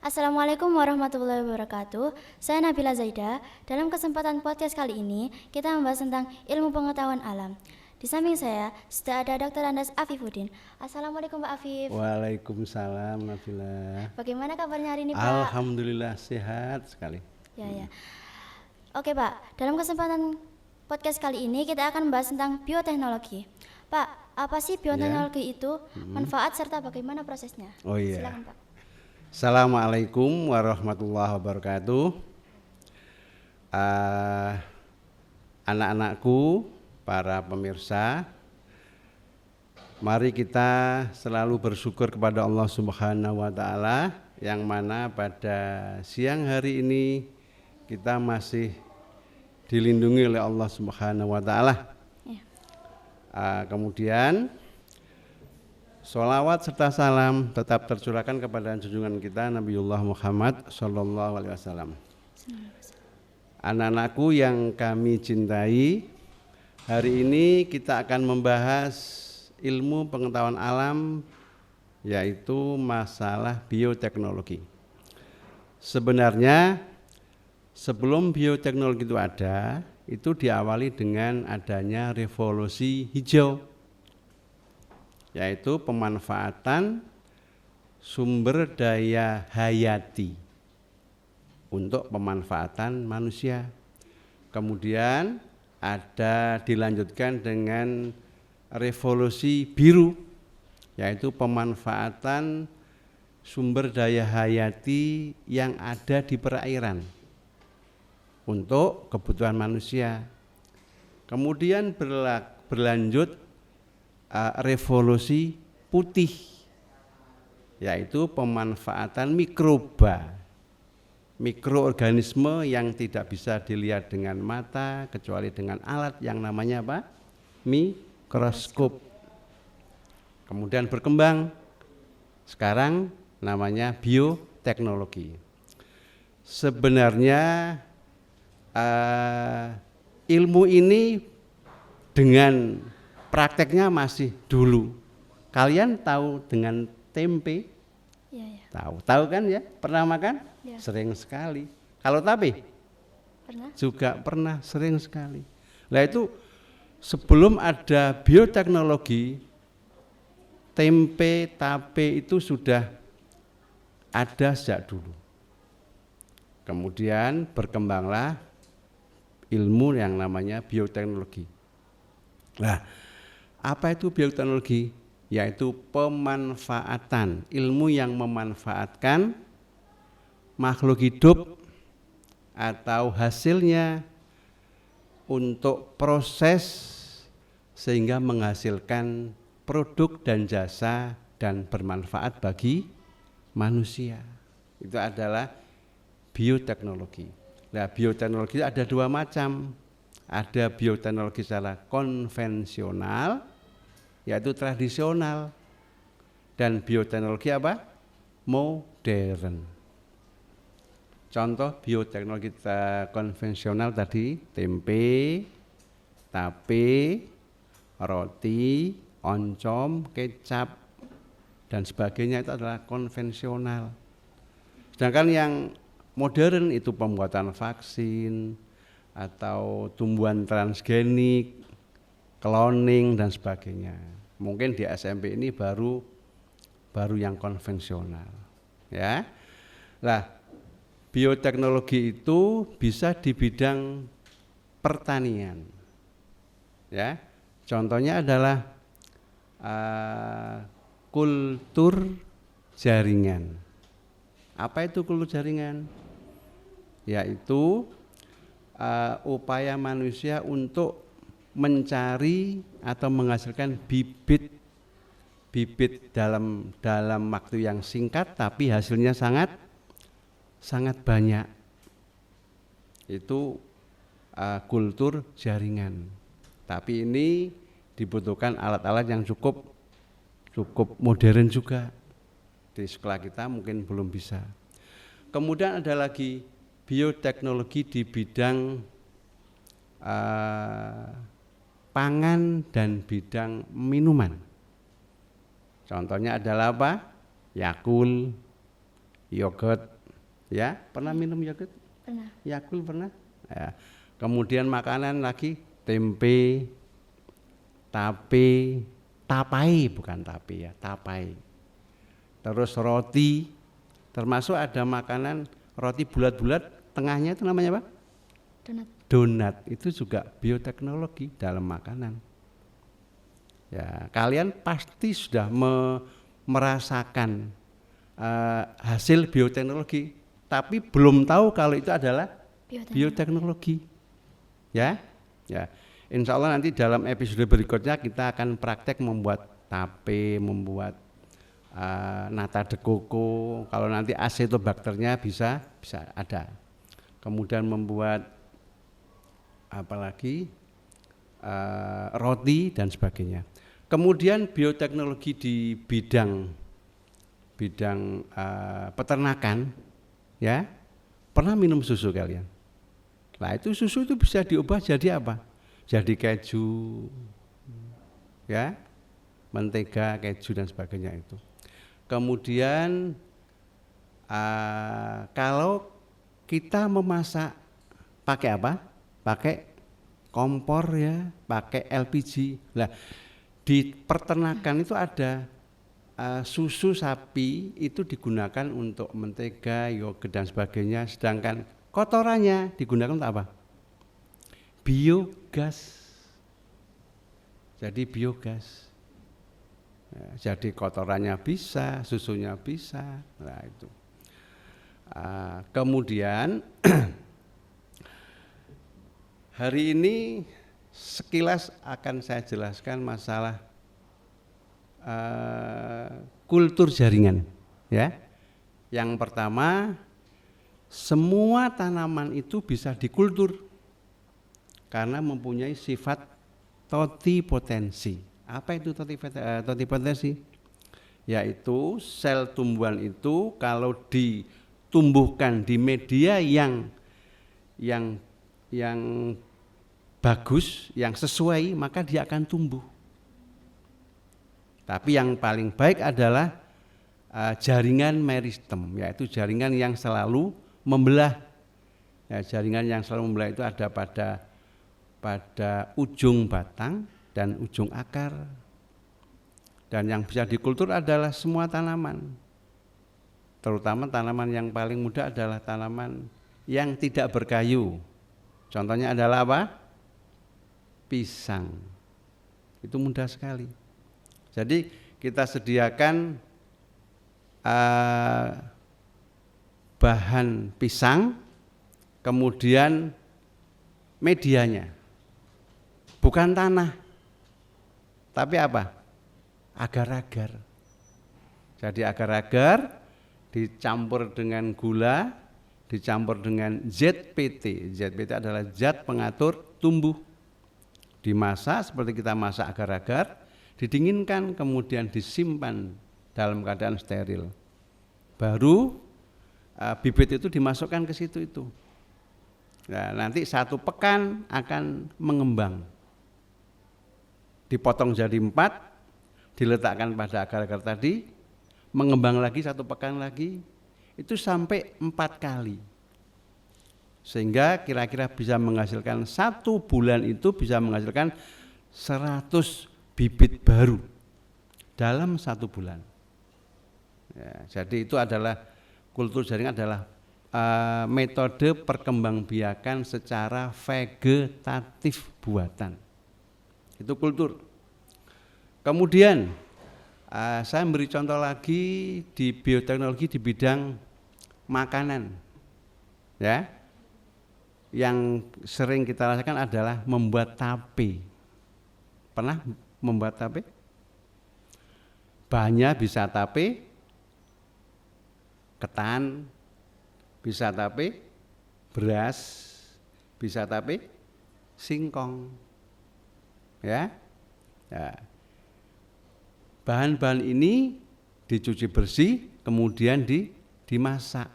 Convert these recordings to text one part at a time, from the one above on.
Assalamualaikum warahmatullahi wabarakatuh. Saya Nabila Zaida. Dalam kesempatan podcast kali ini, kita membahas tentang ilmu pengetahuan alam. Di samping saya, sudah ada Dr. Andes Afifuddin. Assalamualaikum Pak Afif. Waalaikumsalam Nabila. Bagaimana kabarnya hari ini Pak? Alhamdulillah sehat sekali. Ya. Oke Pak, dalam kesempatan podcast kali ini kita akan membahas tentang bioteknologi. Pak, apa sih bioteknologi itu? Manfaat serta bagaimana prosesnya? Oh iya. Silakan Pak. Assalamualaikum warahmatullahi wabarakatuh. Anak-anakku, para pemirsa, mari kita selalu bersyukur kepada Allah Subhanahu wa Ta'ala, yang mana pada siang hari ini kita masih dilindungi oleh Allah Subhanahu wa Ta'ala. Kemudian sholawat serta salam tetap tercurahkan kepada junjungan kita Nabiullah Muhammad Sallallahu Alaihi Wasallam. Anak-anakku yang kami cintai, hari ini kita akan membahas ilmu pengetahuan alam, yaitu masalah bioteknologi. Sebenarnya sebelum bioteknologi itu ada, itu diawali dengan adanya revolusi hijau, yaitu pemanfaatan sumber daya hayati untuk pemanfaatan manusia. Kemudian dilanjutkan dengan revolusi biru, yaitu pemanfaatan sumber daya hayati yang ada di perairan untuk kebutuhan manusia. Kemudian berlanjut revolusi putih, yaitu pemanfaatan mikroorganisme yang tidak bisa dilihat dengan mata kecuali dengan alat yang namanya apa? Mikroskop. Kemudian berkembang, sekarang namanya bioteknologi. Sebenarnya ilmu ini dengan prakteknya masih dulu. Kalian tahu dengan tempe? Ya. Tahu kan ya? Pernah makan? Ya. Sering sekali. Kalau tape? Pernah? Juga pernah, sering sekali. Nah itu sebelum ada bioteknologi, tempe, tape itu sudah ada sejak dulu. Kemudian berkembanglah ilmu yang namanya bioteknologi. Nah, apa itu bioteknologi? Yaitu pemanfaatan, ilmu yang memanfaatkan makhluk hidup atau hasilnya untuk proses sehingga menghasilkan produk dan jasa dan bermanfaat bagi manusia. Itu adalah bioteknologi. Nah, bioteknologi ada dua macam. Ada bioteknologi secara konvensional, yaitu tradisional, dan bioteknologi apa? Modern. Contoh bioteknologi konvensional tadi, tempe, tape, roti, oncom, kecap, dan sebagainya itu adalah konvensional. Sedangkan yang modern itu pembuatan vaksin atau tumbuhan transgenik, cloning dan sebagainya. Mungkin di SMP ini baru yang konvensional, ya. Nah, bioteknologi itu bisa di bidang pertanian, ya. Contohnya adalah kultur jaringan. Apa itu kultur jaringan? Yaitu upaya manusia untuk mencari atau menghasilkan bibit dalam waktu yang singkat, tapi hasilnya sangat banyak. Itu kultur jaringan. Tapi ini dibutuhkan alat-alat yang cukup modern juga. Di sekolah kita mungkin belum bisa. Kemudian ada lagi bioteknologi di bidang pangan dan bidang minuman. Contohnya adalah apa? Yakult, yogurt, Ya, pernah minum yogurt? Pernah. Yakult pernah? Ya. Kemudian makanan lagi tempe, tape, tapai bukan tape ya, tapai. Terus roti, termasuk ada makanan roti bulat-bulat, tengahnya itu namanya apa? Donat. Donat, itu juga bioteknologi dalam makanan. Ya, kalian pasti sudah merasakan hasil bioteknologi, tapi belum tahu kalau itu adalah bioteknologi. Ya, ya. Insya Allah nanti dalam episode berikutnya kita akan praktek membuat tape, membuat nata de coco. Kalau nanti acetobakternya bisa ada. Kemudian membuat apalagi roti dan sebagainya. Kemudian bioteknologi di bidang peternakan, ya, pernah minum susu kalian? Nah itu susu itu bisa diubah jadi apa? Jadi keju, ya, mentega, keju dan sebagainya itu. Kemudian kalau kita memasak pakai apa? Pakai kompor ya, pakai LPG. Nah di peternakan itu ada susu sapi itu digunakan untuk mentega, yogurt dan sebagainya, sedangkan kotorannya digunakan untuk apa? Biogas. Jadi biogas. Ya, jadi kotorannya bisa, susunya bisa. Nah itu. Kemudian hari ini sekilas akan saya jelaskan masalah kultur jaringan, ya. Yang pertama, semua tanaman itu bisa dikultur karena mempunyai sifat totipotensi. Apa itu totipotensi? Yaitu sel tumbuhan itu kalau ditumbuhkan di media yang bagus, yang sesuai, maka dia akan tumbuh. Tapi yang paling baik adalah jaringan meristem, yaitu jaringan yang selalu membelah. Ya, jaringan yang selalu membelah itu ada pada ujung batang dan ujung akar. Dan yang bisa dikultur adalah semua tanaman. Terutama tanaman yang paling mudah adalah tanaman yang tidak berkayu. Contohnya adalah apa? Pisang. Itu mudah sekali. Jadi kita sediakan bahan pisang, kemudian medianya, bukan tanah, tapi apa? Agar-agar. Jadi agar-agar dicampur dengan gula, dicampur dengan ZPT. ZPT adalah zat pengatur tumbuh. Dimasak seperti kita masak agar-agar, didinginkan kemudian disimpan dalam keadaan steril. Baru bibit itu dimasukkan ke situ itu. Nah, nanti 1 pekan akan mengembang. Dipotong jadi 4, diletakkan pada agar-agar tadi, mengembang lagi 1 pekan lagi, itu sampai 4 kali. Sehingga kira-kira bisa menghasilkan 1 bulan itu bisa menghasilkan 100 bibit baru dalam 1 bulan. Ya, jadi itu adalah kultur jaringan adalah metode perkembangbiakan secara vegetatif buatan. Itu kultur. Kemudian saya beri contoh lagi di bioteknologi di bidang makanan. Ya. Yang sering kita rasakan adalah membuat tape. Pernah membuat tape? Bahannya bisa tape, ketan, bisa tape, beras, bisa tape, singkong. Ya. Ya. Bahan-bahan ini dicuci bersih, kemudian dimasak.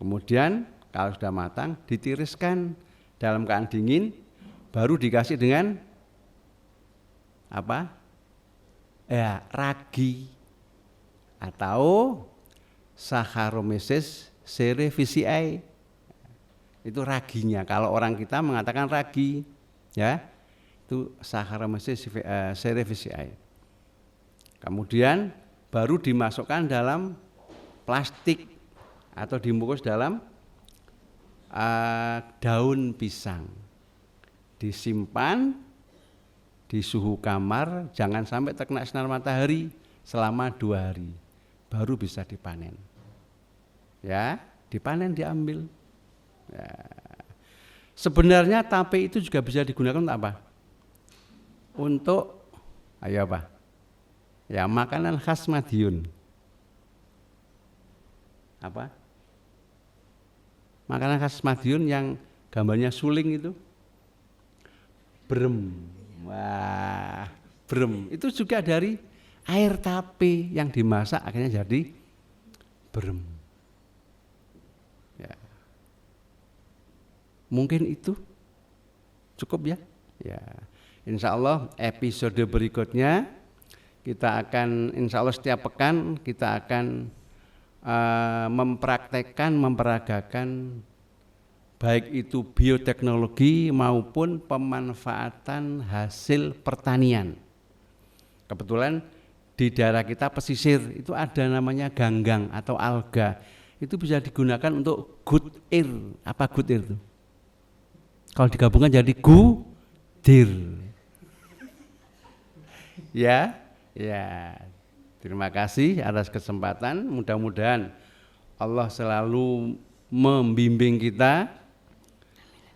Kemudian kalau sudah matang ditiriskan dalam keadaan dingin, baru dikasih dengan apa? Ya, ragi atau Saccharomyces cerevisiae. Itu raginya. Kalau orang kita mengatakan ragi, ya, itu Saccharomyces cerevisiae. Kemudian baru dimasukkan dalam plastik atau dibungkus dalam daun pisang, disimpan di suhu kamar, jangan sampai terkena sinar matahari selama 2 hari, baru bisa dipanen. Ya, dipanen, diambil. Ya. Sebenarnya tape itu juga bisa digunakan untuk apa? Untuk, ayo apa? Ya, makanan khas Madiun. Apa? Makanan khas Madiun yang gambarnya suling itu, brem. Wah, brem itu juga dari air tape yang dimasak akhirnya jadi brem. Ya. Mungkin itu cukup ya. Ya, insya Allah episode berikutnya kita akan, insya Allah setiap pekan kita akan mempraktekkan, memperagakan baik itu bioteknologi maupun pemanfaatan hasil pertanian. Kebetulan di daerah kita pesisir itu ada namanya ganggang atau alga. Itu bisa digunakan untuk good air. Apa good air itu? Kalau digabungkan jadi gudir. Ya, ya. Terima kasih atas kesempatan. Mudah-mudahan Allah selalu membimbing kita,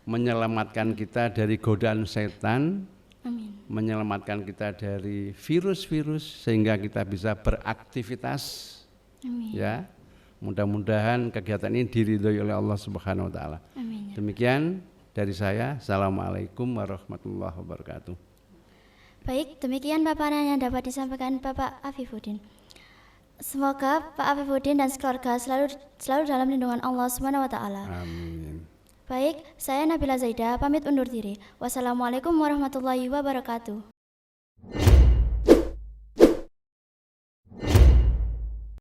menyelamatkan kita dari godaan setan, Amin. menyelamatkan kita dari virus-virus sehingga kita bisa beraktivitas. Amin. Ya, mudah-mudahan kegiatan ini diridhoi oleh Allah Subhanahu Wa Taala. Amin. Demikian dari saya. Assalamualaikum warahmatullahi wabarakatuh. Baik, demikian paparan yang dapat disampaikan Bapak Afifuddin. Semoga Pak Afifuddin dan keluarga selalu dalam lindungan Allah Subhanahu wa taala. Amin. Baik, saya Nabila Zaida pamit undur diri. Wassalamualaikum warahmatullahi wabarakatuh.